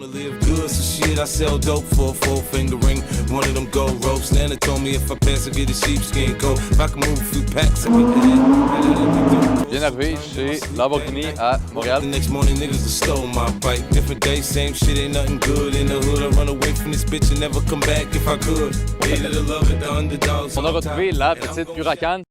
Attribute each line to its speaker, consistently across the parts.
Speaker 1: live good, so shit, I sell dope for a 4-finger ring. One of them gold ropes. Nana told me if I pass, I get a sheepskin coat. If I can move a few packs, I can
Speaker 2: Bien arrivé chez Lamborghini à Montréal.
Speaker 1: The next morning, niggas have stole my bike. Different day, same shit, ain't nothing good. In the hood, I run away from this bitch and never come back if I could. Hated to love it, the underdogs.
Speaker 2: On a retrouvé la petite Huracan.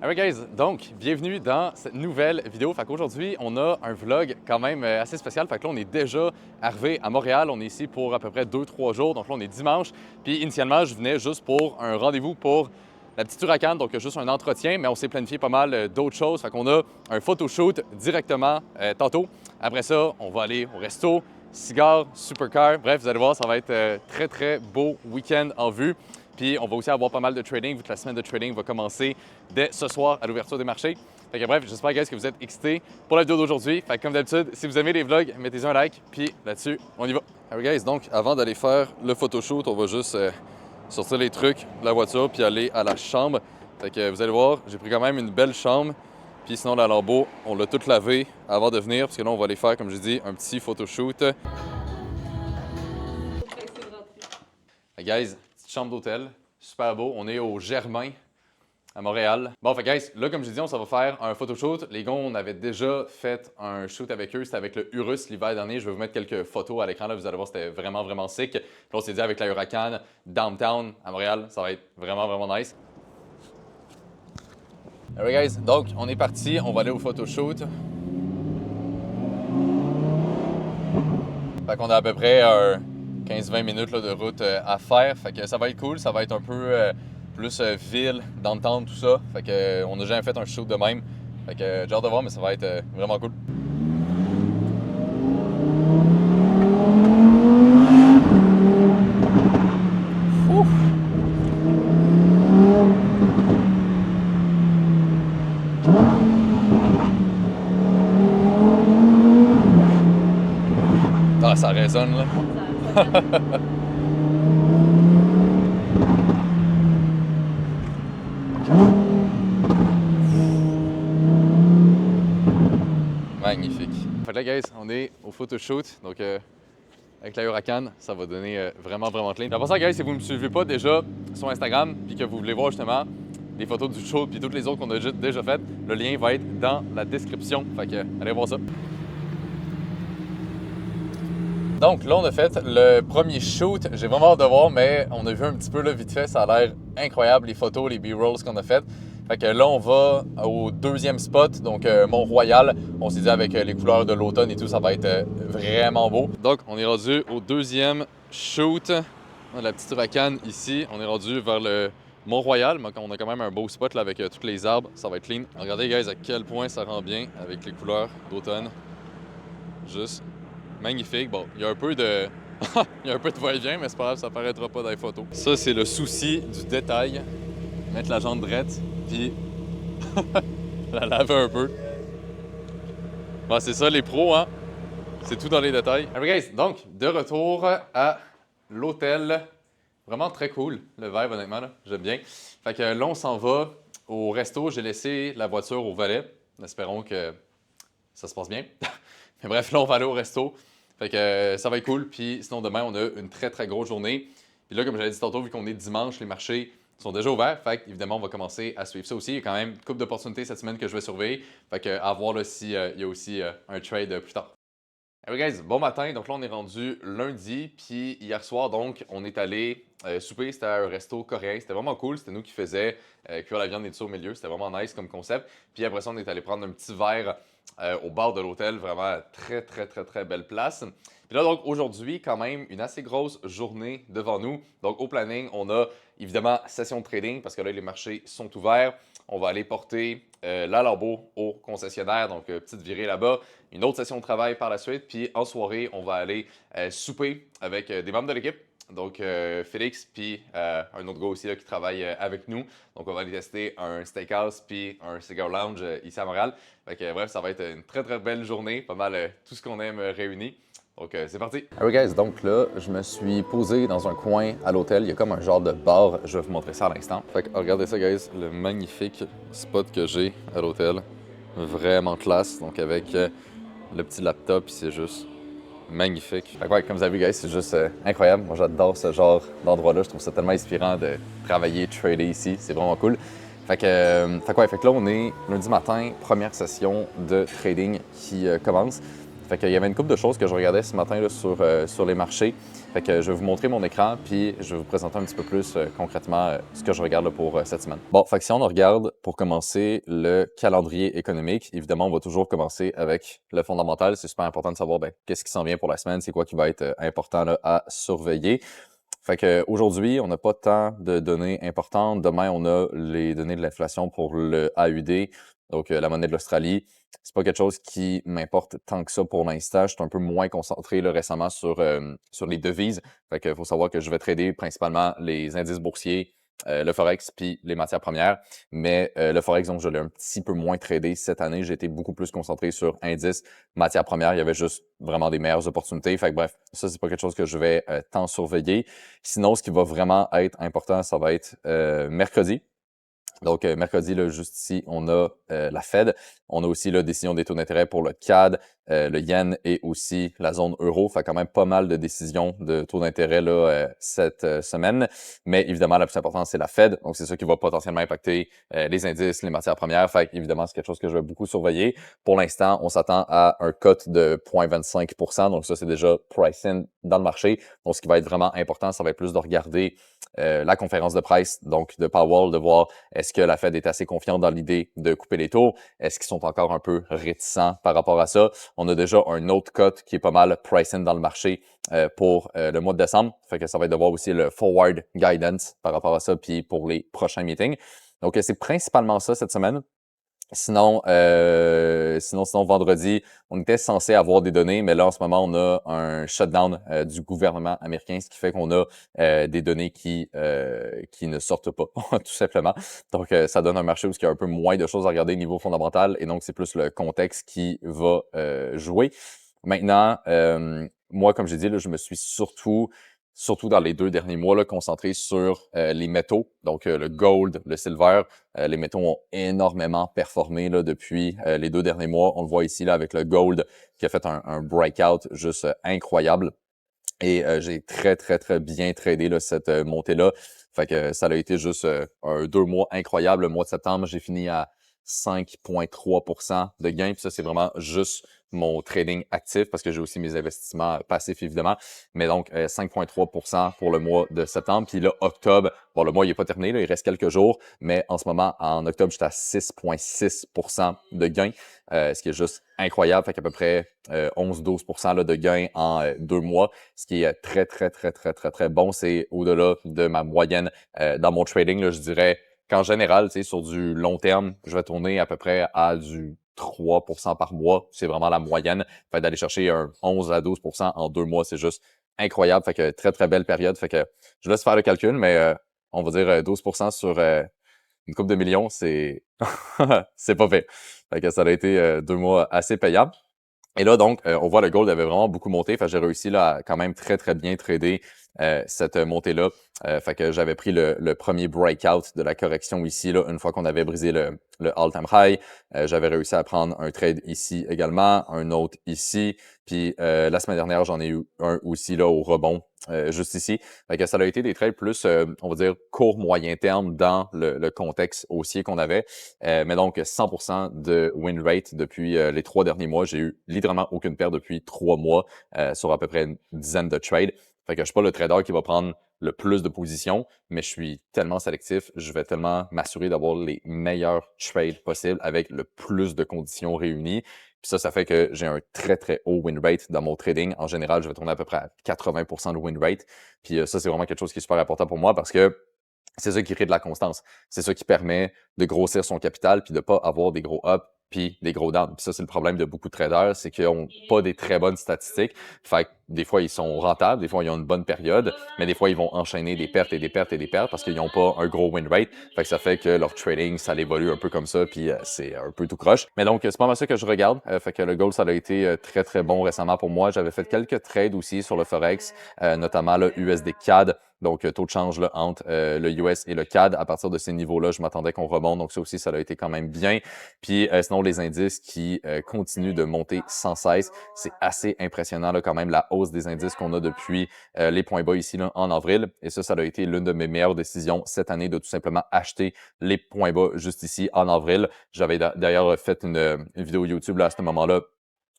Speaker 2: Alright guys, donc bienvenue dans cette nouvelle vidéo. Fait qu'aujourd'hui, on a un vlog quand même assez spécial. Fait que là, on est déjà arrivé à Montréal. On est ici pour à peu près 2-3 jours. Donc là, on est dimanche. Puis initialement, je venais juste pour un rendez-vous pour la petite Huracan. Donc juste un entretien, mais on s'est planifié pas mal d'autres choses. Fait qu'on a un photoshoot directement tantôt. Après ça, on va aller au resto, cigares, supercar. Bref, vous allez voir, ça va être très beau week-end en vue. Puis on va aussi avoir pas mal de trading, vu que la semaine de trading va commencer dès ce soir à l'ouverture des marchés. Fait que bref, j'espère guys, que vous êtes excités pour la vidéo d'aujourd'hui. Fait que comme d'habitude, si vous aimez les vlogs, mettez-y un like, puis là-dessus, on y va. Alright guys, donc avant d'aller faire le photoshoot, on va juste sortir les trucs de la voiture puis aller à la chambre. Fait que vous allez voir, j'ai pris quand même une belle chambre. Puis sinon, la Lambo, on l'a toute lavée avant de venir, parce que là, on va aller faire, comme j'ai dit, un petit photoshoot. Hey guys, chambre d'hôtel, super beau. On est au Germain à Montréal. Bon, fait guys, là, comme je dit, on s'en va faire un photoshoot. Les gars, on avait déjà fait un shoot avec eux. C'était avec le Urus l'hiver dernier. Je vais vous mettre quelques photos à l'écran. Là, vous allez voir, c'était vraiment sick. Puis là, on s'est dit avec la Huracan, downtown à Montréal, ça va être vraiment nice. Alright guys, donc on est parti. On va aller au photoshoot. Fait qu'on a à peu près 15-20 minutes là, de route à faire. Fait que ça va être cool, ça va être un peu plus ville, downtown, tout ça. Fait que on n'a jamais fait un shoot de même. Fait que j'ai hâte de voir, mais ça va être vraiment cool. Ouf. Ah, ça résonne là. Magnifique. Fait que là, guys, on est au photoshoot. Donc, avec la Huracan, ça va donner vraiment clean. Après ça, guys, si vous ne me suivez pas déjà sur Instagram puis que vous voulez voir justement les photos du shoot puis toutes les autres qu'on a déjà faites, le lien va être dans la description. Fait que, allez voir ça. Donc là, on a fait le premier shoot. J'ai vraiment hâte de voir, mais on a vu un petit peu là, vite fait. Ça a l'air incroyable, les photos, les B-rolls qu'on a fait. Fait que là, on va au deuxième spot, donc Mont-Royal. On s'est dit avec les couleurs de l'automne et tout, ça va être vraiment beau. Donc, on est rendu au deuxième shoot. On a la petite Huracan ici. On est rendu vers le Mont-Royal. On a quand même un beau spot là, avec tous les arbres. Ça va être clean. Regardez, guys, à quel point ça rend bien avec les couleurs d'automne. Juste magnifique. Bon, il y a un peu de... il y a un peu de va-et-vient, mais c'est pas grave, ça paraîtra pas dans les photos. Ça, c'est le souci du détail. Mettre la jambe droite, puis la laver un peu. Bon, c'est ça, les pros, hein? C'est tout dans les détails. Alright, guys, donc, de retour à l'hôtel. Vraiment très cool, le vibe, honnêtement, là. J'aime bien. Fait que là, on s'en va au resto. J'ai laissé la voiture au valet. Espérons que ça se passe bien. Mais bref, là, on va aller au resto. Fait que ça va être cool. Puis sinon, demain, on a une très grosse journée. Puis là, comme j'avais dit tantôt, vu qu'on est dimanche, les marchés sont déjà ouverts. Fait qu'évidemment, on va commencer à suivre ça aussi. Il y a quand même une couple d'opportunités cette semaine que je vais surveiller. Fait que à voir là, s'il y a aussi un trade plus tard. Hey guys, bon matin. Donc là, on est rendu lundi. Puis hier soir, donc, on est allé souper. C'était à un resto coréen. C'était vraiment cool. C'était nous qui faisions cuire la viande et tout ça au milieu. C'était vraiment nice comme concept. Puis après ça, on est allé prendre un petit verre au bar de l'hôtel. Vraiment très belle place. Puis là, donc, aujourd'hui, quand même, une assez grosse journée devant nous. Donc, au planning, on a évidemment session de trading parce que là, les marchés sont ouverts. On va aller porter la Lambo au concessionnaire, donc petite virée là-bas. Une autre session de travail par la suite. Puis en soirée, on va aller souper avec des membres de l'équipe. Donc Félix, puis un autre gars aussi là, qui travaille avec nous. Donc on va aller tester un steakhouse puis un cigar lounge ici à Montréal. Fait que, bref, ça va être une très belle journée. Pas mal tout ce qu'on aime réuni. Donc, c'est parti! Alright guys, donc là, je me suis posé dans un coin à l'hôtel. Il y a comme un genre de bar. Je vais vous montrer ça à l'instant. Fait que, regardez ça, guys, le magnifique spot que j'ai à l'hôtel. Vraiment classe. Donc, avec le petit laptop, c'est juste Magnifique. Fait que ouais, comme vous avez vu, guys, c'est juste incroyable. Moi, j'adore ce genre d'endroit-là. Je trouve ça tellement inspirant de travailler, trader ici. C'est vraiment cool. Fait que là, on est lundi matin, première session de trading qui commence. Fait qu'il y avait une couple de choses que je regardais ce matin là, sur les marchés. Fait que je vais vous montrer mon écran, puis je vais vous présenter un petit peu plus concrètement ce que je regarde là, pour cette semaine. Bon, fait que si on regarde pour commencer le calendrier économique, évidemment, on va toujours commencer avec le fondamental. C'est super important de savoir qu'est-ce qui s'en vient pour la semaine, c'est quoi qui va être important là, à surveiller. Fait que aujourd'hui, on n'a pas tant de données importantes. Demain, on a les données de l'inflation pour le AUD, donc la monnaie de l'Australie. C'est pas quelque chose qui m'importe tant que ça pour l'instant. Je suis un peu moins concentré là, récemment sur les devises. Fait que faut savoir que je vais trader principalement les indices boursiers, le Forex puis les matières premières. Mais le Forex, donc, je l'ai un petit peu moins tradé cette année. J'ai été beaucoup plus concentré sur indices, matières premières. Il y avait juste vraiment des meilleures opportunités. Fait que bref, ça, c'est pas quelque chose que je vais tant surveiller. Sinon, ce qui va vraiment être important, ça va être mercredi. Donc, mercredi, là, juste ici, on a la Fed. On a aussi la décision des taux d'intérêt pour le CAD, le yen et aussi la zone euro. Fait quand même pas mal de décisions de taux d'intérêt là cette semaine. Mais évidemment, la plus importante, c'est la Fed. Donc, c'est ça qui va potentiellement impacter les indices, les matières premières. Fait évidemment, c'est quelque chose que je vais beaucoup surveiller. Pour l'instant, on s'attend à un cut de 0,25 %. Donc, ça, c'est déjà price-in dans le marché. Donc, ce qui va être vraiment important, ça va être plus de regarder la conférence de presse, donc de Powell, de voir est-ce que la Fed est assez confiante dans l'idée de couper les taux? Est-ce qu'ils sont encore un peu réticents par rapport à ça? On a déjà un autre cut qui est pas mal price-in dans le marché pour le mois de décembre. Fait que ça va être de voir aussi le forward guidance par rapport à ça, puis pour les prochains meetings. Donc, c'est principalement ça cette semaine. Sinon, vendredi, on était censé avoir des données, mais là, en ce moment, on a un shutdown du gouvernement américain, ce qui fait qu'on a des données qui ne sortent pas, tout simplement. Donc, ça donne un marché où il y a un peu moins de choses à regarder niveau fondamental, et donc, c'est plus le contexte qui va jouer. Maintenant, moi, comme j'ai dit, là, je me suis surtout dans les 2 derniers mois, là, concentré sur les métaux, donc le gold, le silver. Les métaux ont énormément performé là, depuis les 2 derniers mois. On le voit ici là, avec le gold qui a fait un breakout juste incroyable. Et j'ai très, très, très bien tradé là, cette montée-là. Fait que ça a été juste un 2 mois incroyable. Le mois de septembre, j'ai fini à 5,3 % de gain. Puis ça, c'est vraiment juste mon trading actif parce que j'ai aussi mes investissements passifs, évidemment. Mais donc, 5,3 % pour le mois de septembre. Puis là, octobre, bon, le mois, il n'est pas terminé, là, il reste quelques jours. Mais en ce moment, en octobre, j'étais à 6,6 % de gain, ce qui est juste incroyable. Fait qu'à peu près 11-12 % là, de gain en 2 mois, ce qui est très, très, très, très, très, très bon. C'est au-delà de ma moyenne dans mon trading, là, je dirais qu'en général, tu sais, sur du long terme, je vais tourner à peu près à du 3 % par mois. C'est vraiment la moyenne. Fait d'aller chercher un 11 à 12 % en 2 mois, c'est juste incroyable. Fait que très, très belle période. Fait que je laisse faire le calcul, mais on va dire 12 % sur une couple de millions, c'est c'est pas fait. Fait que ça a été 2 mois assez payants. Et là, donc, on voit le gold avait vraiment beaucoup monté. Fait que j'ai réussi là, à quand même très, très bien trader cette montée-là. Fait que j'avais pris le premier breakout de la correction ici, là, une fois qu'on avait brisé le all-time high. J'avais réussi à prendre un trade ici également, un autre ici. Puis la semaine dernière, j'en ai eu un aussi là au rebond, juste ici. Fait que ça a été des trades plus, on va dire, court, moyen terme dans le contexte haussier qu'on avait. Mais donc, 100% de win rate depuis les 3 derniers mois. J'ai eu littéralement aucune perte depuis 3 mois sur à peu près une dizaine de trades. Fait que je suis pas le trader qui va prendre le plus de positions, mais je suis tellement sélectif, je vais tellement m'assurer d'avoir les meilleurs trades possibles avec le plus de conditions réunies. Puis ça fait que j'ai un très, très haut win rate dans mon trading. En général, je vais tourner à peu près à 80% de win rate. Puis ça, c'est vraiment quelque chose qui est super important pour moi parce que c'est ça qui crée de la constance. C'est ça qui permet de grossir son capital puis de pas avoir des gros ups puis des gros downs. Puis ça, c'est le problème de beaucoup de traders, c'est qu'ils n'ont pas des très bonnes statistiques. Fait que des fois, ils sont rentables, des fois, ils ont une bonne période, mais des fois, ils vont enchaîner des pertes et des pertes et des pertes parce qu'ils n'ont pas un gros win rate. Fait que ça fait que leur trading, ça évolue un peu comme ça, puis c'est un peu tout croche. Mais donc, c'est pas mal ça que je regarde. Fait que le gold, ça a été très, très bon récemment pour moi. J'avais fait quelques trades aussi sur le Forex, notamment le USD CAD. Donc, taux de change là, entre le US et le CAD. À partir de ces niveaux-là, je m'attendais qu'on remonte. Donc, ça aussi, ça a été quand même bien. Puis, sinon, les indices qui continuent de monter sans cesse. C'est assez impressionnant là, quand même, la hausse des indices qu'on a depuis les points bas ici là, en avril. Et ça a été l'une de mes meilleures décisions cette année de tout simplement acheter les points bas juste ici en avril. J'avais d'ailleurs fait une vidéo YouTube là, à ce moment-là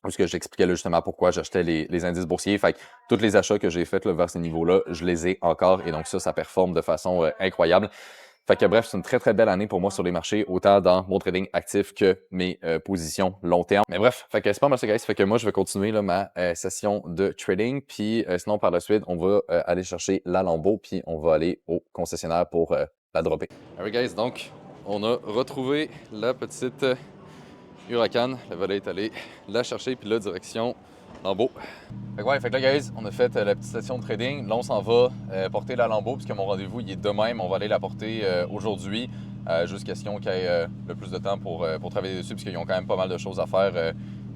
Speaker 2: où j'expliquais là, justement pourquoi j'achetais les indices boursiers. Fait que tous les achats que j'ai faits là, vers ces niveaux-là, je les ai encore. Et donc ça performe de façon incroyable. Fait que bref, c'est une très très belle année pour moi sur les marchés, autant dans mon trading actif que mes positions long terme. Mais bref, fait que c'est pas mal ça guys. Fait que moi je vais continuer là, ma session de trading. Puis sinon par la suite, on va aller chercher la Lambo, puis on va aller au concessionnaire pour la dropper. Alright guys, donc on a retrouvé la petite Huracan. Le valet est allé la chercher, puis là, direction Lambeau. Fait que là, guys, on a fait la petite session de trading. Là, on s'en va porter la Lambeau, puisque mon rendez-vous, il est demain, mais on va aller la porter aujourd'hui. Juste question qu'il y ait le plus de temps pour travailler dessus, puisqu'ils ont quand même pas mal de choses à faire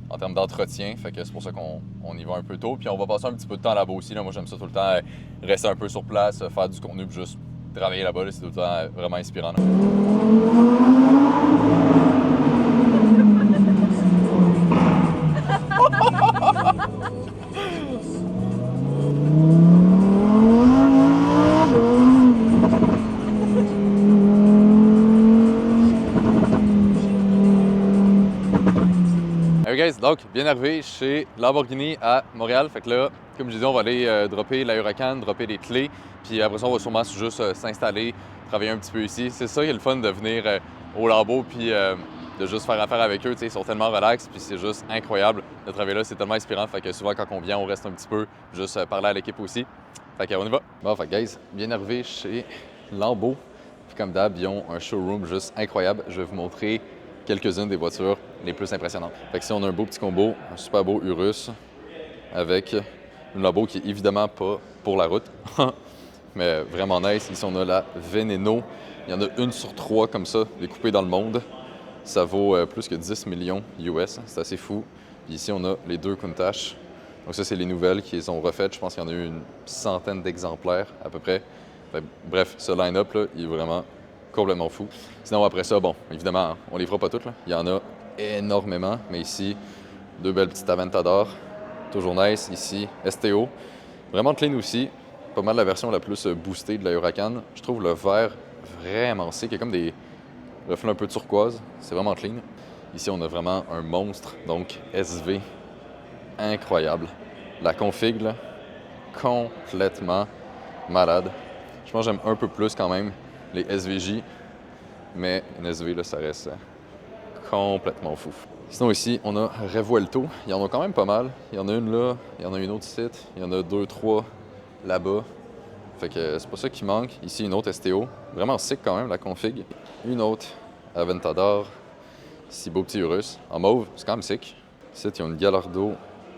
Speaker 2: en termes d'entretien. Fait que c'est pour ça qu'on y va un peu tôt. Puis on va passer un petit peu de temps là-bas aussi. Là. Moi, j'aime ça tout le temps, rester un peu sur place, faire du contenu, puis juste travailler là-bas. Là, c'est tout le temps vraiment inspirant. Là. Guys, donc bien arrivé chez Lamborghini à Montréal. Fait que là, comme je disais, on va aller dropper la Huracan, dropper les clés. Puis après ça, on va sûrement juste s'installer, travailler un petit peu ici. C'est ça qui est le fun de venir au Lambeau puis de juste faire affaire avec eux. Ils sont tellement relax, puis c'est juste incroyable de travailler là. C'est tellement inspirant. Fait que souvent, quand on vient, on reste un petit peu, juste parler à l'équipe aussi. Fait qu'on y va. Bon, fait guys, bien arrivé chez Lambeau. Puis comme d'hab, ils ont un showroom juste incroyable. Je vais vous montrer quelques-unes des voitures les plus impressionnantes. Fait que ici, on a un beau petit combo, un super beau Urus avec une Lambo qui est évidemment pas pour la route, mais vraiment nice. Ici, on a la Veneno. Il y en a une sur 3 comme ça, découpée dans le monde. Ça vaut plus que 10 millions US. C'est assez fou. Puis ici, on a les deux Countach. Donc ça, c'est les nouvelles qui les ont refaites. Je pense qu'il y en a eu une centaine d'exemplaires à peu près. Fait, bref, ce line-up, là, il est vraiment complètement fou. Sinon, après ça, bon, évidemment, on les fera pas toutes. Là. Il y en a énormément. Mais ici, deux belles petites Aventador. Toujours nice. Ici, STO. Vraiment clean aussi. Pas mal la version la plus boostée de la Huracan. Je trouve le vert vraiment sick. Il y a comme des reflets un peu turquoise. C'est vraiment clean. Ici, on a vraiment un monstre. Donc, SV. Incroyable. La config, là, complètement malade. Je pense que j'aime un peu plus quand même les SVJ, mais une SV, là, ça reste complètement fou. Sinon ici, on a Revuelto. Il y en a quand même pas mal. Il y en a une là, il y en a une autre ici, il y en a 2, 3 là-bas. Fait que c'est pas ça qui manque. Ici, une autre STO. Vraiment sick quand même, la config. Une autre Aventador. Ici, beau petit Urus. En mauve, c'est quand même sick. Ici, il y a une Gallardo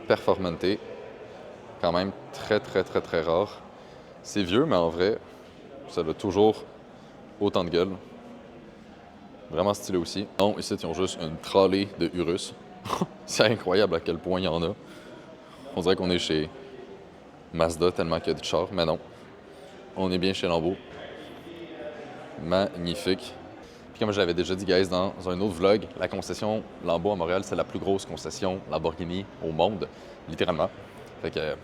Speaker 2: Performante. Quand même très, très, très, très rare. C'est vieux, mais en vrai, ça a toujours autant de gueule. Vraiment stylé aussi. Non, ici, ils ont juste une trolley de Urus. C'est incroyable à quel point il y en a. On dirait qu'on est chez Mazda tellement qu'il y a de chars, mais non. On est bien chez Lambo. Magnifique. Puis comme je l'avais déjà dit, guys, dans un autre vlog, la concession Lambo à Montréal, c'est la plus grosse concession Lamborghini au monde, littéralement. Fait que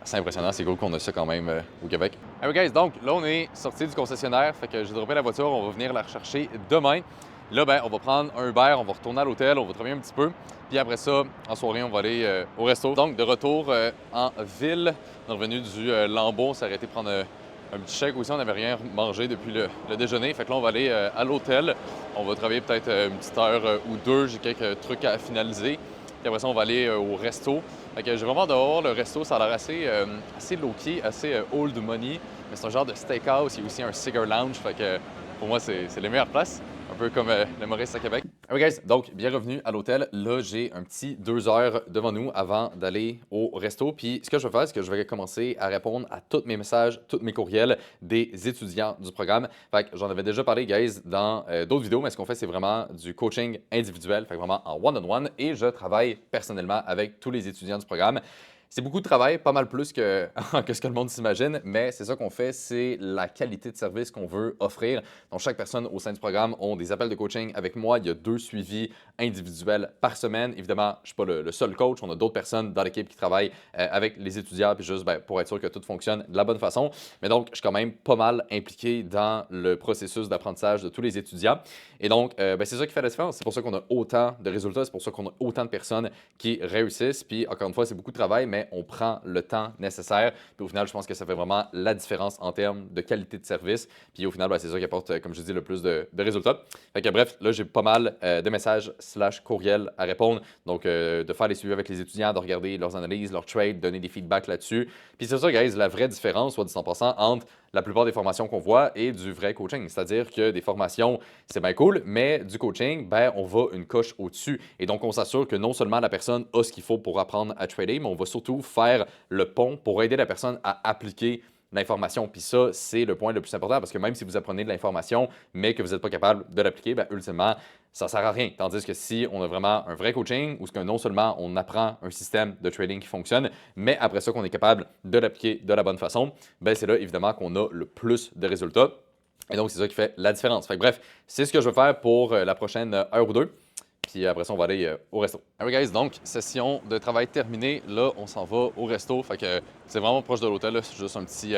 Speaker 2: c'est impressionnant, c'est cool qu'on a ça quand même au Québec. Hey guys, donc là on est sorti du concessionnaire, fait que j'ai droppé la voiture, on va venir la rechercher demain. Là, ben, on va prendre un Uber, on va retourner à l'hôtel, on va travailler un petit peu. Puis après ça, en soirée, on va aller au resto. Donc de retour en ville, on est revenu du Lambeau, on s'est arrêté prendre un petit chèque aussi, on n'avait rien mangé depuis le déjeuner. Fait que là, on va aller à l'hôtel. On va travailler peut-être une petite heure ou deux, j'ai quelques trucs à finaliser. Puis après ça, on va aller au resto. Fait que j'ai vraiment hâte de voir le resto, ça a l'air assez low-key, assez old money. Mais c'est un genre de steakhouse, il y a aussi un cigar lounge. Fait que pour moi, c'est les meilleures places. Un peu comme le Maurice à Québec. Ok guys, donc bienvenue à l'hôtel. Là, j'ai un petit 2 heures devant nous avant d'aller au resto. Puis ce que je vais faire, c'est que je vais commencer à répondre à tous mes messages, tous mes courriels des étudiants du programme. Fait que j'en avais déjà parlé, guys, dans d'autres vidéos, mais ce qu'on fait, c'est vraiment du coaching individuel, fait que vraiment en one-on-one. Et je travaille personnellement avec tous les étudiants du programme. C'est beaucoup de travail, pas mal plus que, que ce que le monde s'imagine, mais c'est ça qu'on fait, c'est la qualité de service qu'on veut offrir. Donc, chaque personne au sein du programme ont des appels de coaching avec moi. Il y a 2 suivis individuels par semaine. Évidemment, je ne suis pas le seul coach. On a d'autres personnes dans l'équipe qui travaillent avec les étudiants, puis juste pour être sûr que tout fonctionne de la bonne façon. Mais donc, je suis quand même pas mal impliqué dans le processus d'apprentissage de tous les étudiants. Et donc, c'est ça qui fait la différence. C'est pour ça qu'on a autant de résultats, c'est pour ça qu'on a autant de personnes qui réussissent. Puis, encore une fois, c'est beaucoup de travail, mais on prend le temps nécessaire. Puis, au final, je pense que ça fait vraiment la différence en termes de qualité de service. Puis, au final, c'est ça qui apporte, comme je dis, le plus de résultats. Fait que, bref, là, j'ai pas mal de messages / courriels à répondre. Donc, de faire les suivis avec les étudiants, de regarder leurs analyses, leurs trades, donner des feedbacks là-dessus. Puis, c'est ça, guys, la vraie différence, soit dit 100%, entre la plupart des formations qu'on voit et du vrai coaching. C'est-à-dire que des formations, c'est bien cool, mais du coaching, on va une coche au-dessus. Et donc, on s'assure que non seulement la personne a ce qu'il faut pour apprendre à trader, mais on va surtout faire le pont pour aider la personne à appliquer l'information. Puis ça, c'est le point le plus important parce que même si vous apprenez de l'information, mais que vous n'êtes pas capable de l'appliquer, ultimement, ça ne sert à rien. Tandis que si on a vraiment un vrai coaching, où ce que non seulement on apprend un système de trading qui fonctionne, mais après ça qu'on est capable de l'appliquer de la bonne façon, c'est là évidemment qu'on a le plus de résultats. Et donc, c'est ça qui fait la différence. Fait que, bref, c'est ce que je vais faire pour la prochaine heure ou deux. Puis après ça, on va aller au resto. Alright guys, donc session de travail terminée. Là, on s'en va au resto. Fait que c'est vraiment proche de l'hôtel. C'est juste un petit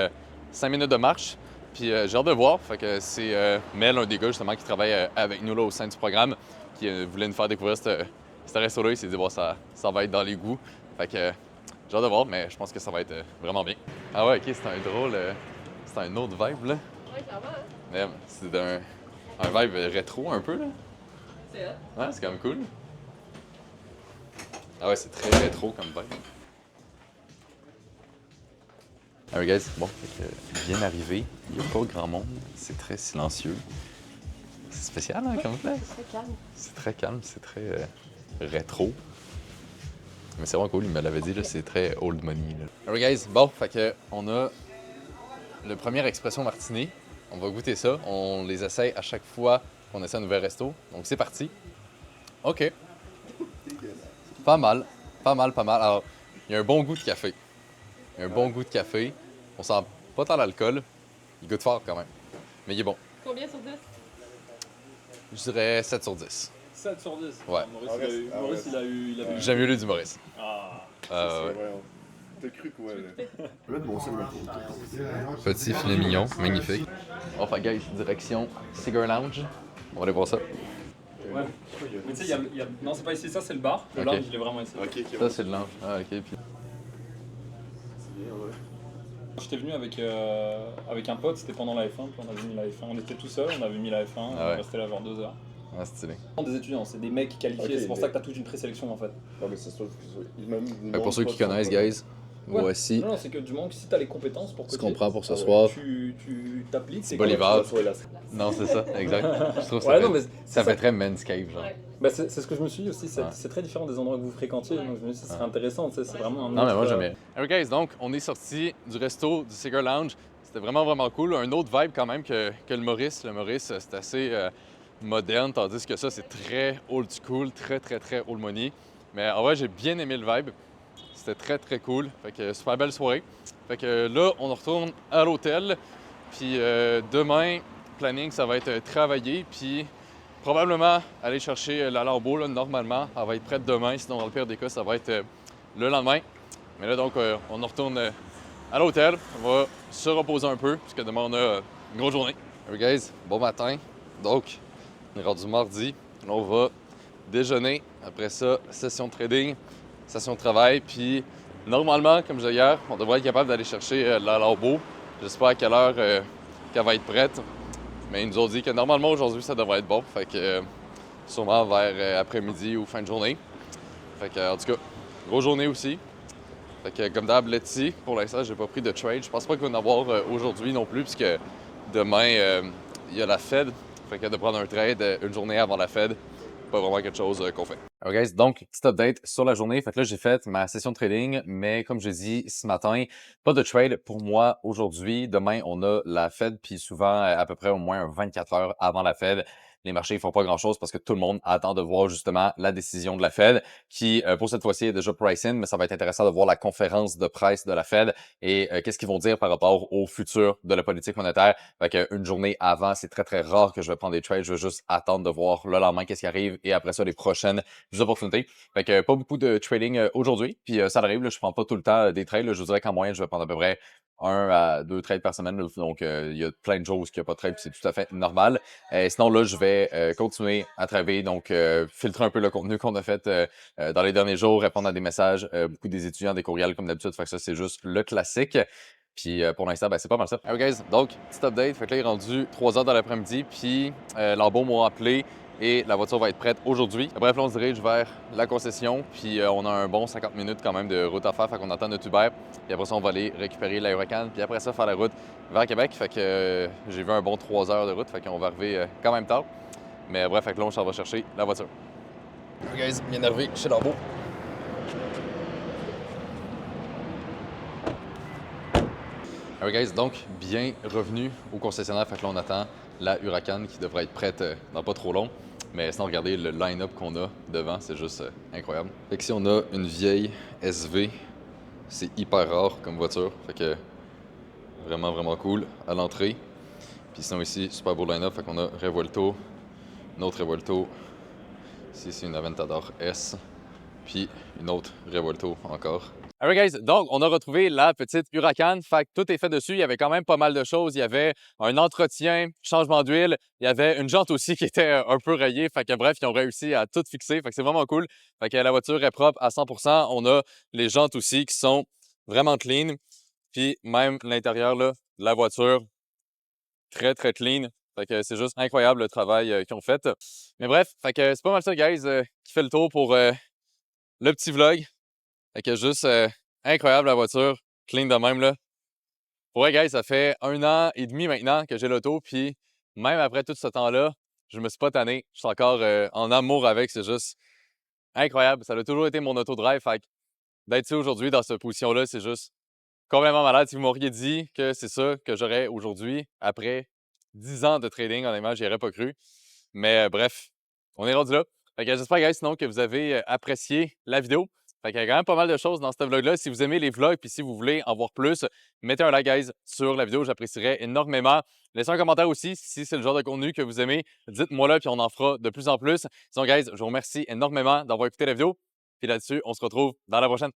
Speaker 2: 5 minutes de marche. Puis j'ai hâte de voir. Fait que c'est Mel, un des gars justement qui travaille avec nous là, au sein du programme, qui voulait nous faire découvrir ce resto-là. Il s'est dit, bon, ça va être dans les goûts. Fait que j'ai hâte de voir, mais je pense que ça va être vraiment bien. Ah ouais, ok, c'est un drôle. C'est un autre vibe là.
Speaker 3: Ouais, clairement. Hein?
Speaker 2: Ouais, c'est un vibe rétro un peu là.
Speaker 3: C'est ça.
Speaker 2: Ouais, c'est quand même cool. Ah ouais, c'est très rétro comme vibe. Alright guys, bon, fait que bien arrivé, il n'y a pas grand monde, c'est très silencieux. C'est spécial hein, comme place.
Speaker 3: C'est très calme.
Speaker 2: C'est très calme, c'est très rétro. Mais c'est vraiment cool, il me l'avait dit, là, c'est très old money. Là. Alright guys, bon, fait que on a le premier Expresso Martini. On va goûter ça, on les essaye à chaque fois qu'on essaie un nouvel resto. Donc c'est parti. OK. Pas mal, pas mal, pas mal. Alors, il y a un bon goût de café. Il y a un bon goût de café. On sent pas tant l'alcool. Il goûte fort quand même. Mais il est bon.
Speaker 3: Combien sur 10?
Speaker 2: Je dirais 7 sur 10.
Speaker 4: 7 sur 10.
Speaker 2: Ouais.
Speaker 4: Maurice, il a eu.
Speaker 2: J'aime mieux lui du Maurice.
Speaker 4: Ah.
Speaker 2: Ouais.
Speaker 5: T'as cru quoi,
Speaker 2: Petit filet mignon, magnifique. Oh, fait guys, direction Cigar Lounge. On va aller voir ça.
Speaker 4: Ouais. Mais tu sais, non, c'est pas ici, ça c'est le bar. Le
Speaker 2: Ok.
Speaker 4: lounge, il est vraiment ici.
Speaker 2: Ça, c'est le lounge. Ah, ok. Puis...
Speaker 4: J'étais venu avec un pote, c'était pendant la F1, puis on avait mis la F1. On était tout seul, on avait mis la F1,
Speaker 2: Ah
Speaker 4: on
Speaker 2: ouais.
Speaker 4: restait là genre 2 heures.
Speaker 2: Ah, stylé.
Speaker 4: Des étudiants, c'est des mecs qualifiés,
Speaker 5: Ok,
Speaker 4: c'est pour
Speaker 5: mais-
Speaker 4: ça que t'as toute une présélection en fait.
Speaker 5: Non, mais c'est sûr que
Speaker 2: Pour ceux qui connaissent, guys,
Speaker 4: Ouais.
Speaker 2: voici
Speaker 4: Non, c'est que du moment que si t'as les compétences pour
Speaker 2: ce
Speaker 4: coacher,
Speaker 2: qu'on prend pour ce
Speaker 5: Ah ouais.
Speaker 2: soir.
Speaker 4: tu t'appliques.
Speaker 2: C'est Bolivar.
Speaker 4: Ouais,
Speaker 2: Non, c'est ça, exact. Je trouve que ça,
Speaker 4: Ouais,
Speaker 2: fait,
Speaker 4: non, mais
Speaker 2: ça fait très men's cave, genre.
Speaker 3: Ouais.
Speaker 4: Bah, c'est ce que je me suis dit aussi, c'est
Speaker 2: Ouais.
Speaker 4: c'est très différent des endroits que vous fréquentiez, donc je me suis dit, ce serait intéressant, tu sais, c'est vraiment un
Speaker 2: Non, mais moi,
Speaker 4: autre,
Speaker 2: j'aime bien. Alright, guys, donc, on est sorti du resto du Cigar Lounge. C'était vraiment, vraiment cool. Un autre vibe quand même que le Maurice. Le Maurice, c'est assez moderne, tandis que ça, c'est très old school, très, très, très old money. Mais en vrai, j'ai bien aimé le vibe. C'était très, très cool. Fait que super belle soirée. Fait que là, on retourne à l'hôtel. Puis demain, planning, ça va être travailler. Puis probablement aller chercher la lambeau. Là, normalement, elle va être prête demain. Sinon, dans le pire des cas, ça va être le lendemain. Mais là, donc, on retourne à l'hôtel. On va se reposer un peu, puisque demain, on a une grosse journée. Alright, guys, bon matin. Donc, on est rendu mardi. Là, on va déjeuner. Après ça, session de trading, session de travail. Puis, normalement, comme je disais hier, on devrait être capable d'aller chercher la lambeau. Je sais pas à quelle heure qu'elle va être prête. Mais ils nous ont dit que normalement, aujourd'hui, ça devrait être bon. Fait que sûrement vers après-midi ou fin de journée. Fait que, en tout cas, grosse journée aussi. Fait que, comme d'hab, Letty, pour l'instant, j'ai pas pris de trade. Je pense pas qu'il va y en avoir aujourd'hui non plus, puisque demain, il y a la Fed. Fait que de prendre un trade une journée avant la Fed, pas vraiment quelque chose qu'on fait. Alors guys, donc, petit update sur la journée. Fait que là, j'ai fait ma session de trading, mais comme je dit ce matin, pas de trade pour moi aujourd'hui. Demain, on a la Fed, puis souvent à peu près au moins 24 heures avant la Fed. les marchés ne font pas grand-chose parce que tout le monde attend de voir justement la décision de la Fed qui, pour cette fois-ci, est déjà pricing, mais ça va être intéressant de voir la conférence de presse de la Fed et qu'est-ce qu'ils vont dire par rapport au futur de la politique monétaire. Fait qu'une journée avant, c'est très, très rare que je vais prendre des trades. Je vais juste attendre de voir le lendemain qu'est-ce qui arrive et après ça, les prochaines opportunités. Fait que pas beaucoup de trading aujourd'hui. Puis ça arrive, là, je prends pas tout le temps des trades. Là. Je vous dirais qu'en moyenne, je vais prendre à peu près 1 à 2 trades par semaine. Là. Donc, il y a plein de choses qu'il n'y a pas de trade, c'est tout à fait normal. Sinon, là, je vais continuer à travailler, donc filtrer un peu le contenu qu'on a fait dans les derniers jours, répondre à des messages, beaucoup des étudiants, des courriels comme d'habitude. Fait que ça, c'est juste le classique. Puis pour l'instant, ben, c'est pas mal ça. Alright guys, donc, petit update. Fait que là, il est rendu 3h dans l'après-midi. Puis Lambeau m'a appelé et la voiture va être prête aujourd'hui. Bref, là, on se dirige vers la concession. Puis on a un bon 50 minutes quand même de route à faire. Fait qu'on attend notre Uber. Puis après ça, on va aller récupérer la Huracan. Puis après ça, faire la route vers Québec. Fait que j'ai vu un bon 3 heures de route. Fait qu'on va arriver quand même tard. Mais bref, fait que là, on s'en va chercher la voiture. Alright guys, bien arrivé chez Lambeau. Alright guys, donc bien revenu au concessionnaire, fait que là on attend la Huracan qui devrait être prête dans pas trop long. Mais sinon regardez le line-up qu'on a devant, c'est juste incroyable. Fait que ici on a une vieille SV, c'est hyper rare comme voiture, fait que vraiment vraiment cool à l'entrée. Puis sinon ici, super beau line-up, fait qu'on a Revuelto, une autre Revuelto, ici c'est une Aventador S, puis une autre Revuelto encore. Alright guys, donc on a retrouvé la petite Huracan, fait que tout est fait dessus, il y avait quand même pas mal de choses, il y avait un entretien, changement d'huile, il y avait une jante aussi qui était un peu rayée, fait que bref, ils ont réussi à tout fixer, fait que c'est vraiment cool, fait que la voiture est propre à 100%, on a les jantes aussi qui sont vraiment clean, puis même l'intérieur là, de la voiture, très très clean, fait que c'est juste incroyable le travail qu'ils ont fait. Mais bref, fait que c'est pas mal ça guys, qui fait le tour pour le petit vlog. Fait que juste incroyable la voiture, clean de même là. Pour vrai, guys, ça fait 1 an et demi maintenant que j'ai l'auto, puis même après tout ce temps-là, je me suis pas tanné. Je suis encore en amour avec, c'est juste incroyable. Ça a toujours été mon auto-drive, fait que d'être ici aujourd'hui dans cette position-là, c'est juste complètement malade. Si vous m'auriez dit que c'est ça que j'aurais aujourd'hui, après 10 ans de trading, honnêtement, j'y aurais pas cru. Mais bref, on est rendu là. Fait que j'espère, guys, sinon que vous avez apprécié la vidéo. Fait qu'il y a quand même pas mal de choses dans ce vlog-là. Si vous aimez les vlogs puis si vous voulez en voir plus, mettez un like, guys, sur la vidéo. J'apprécierais énormément. Laissez un commentaire aussi si c'est le genre de contenu que vous aimez. Dites-moi là, puis on en fera de plus en plus. Sinon, guys, je vous remercie énormément d'avoir écouté la vidéo. Puis là-dessus, on se retrouve dans la prochaine.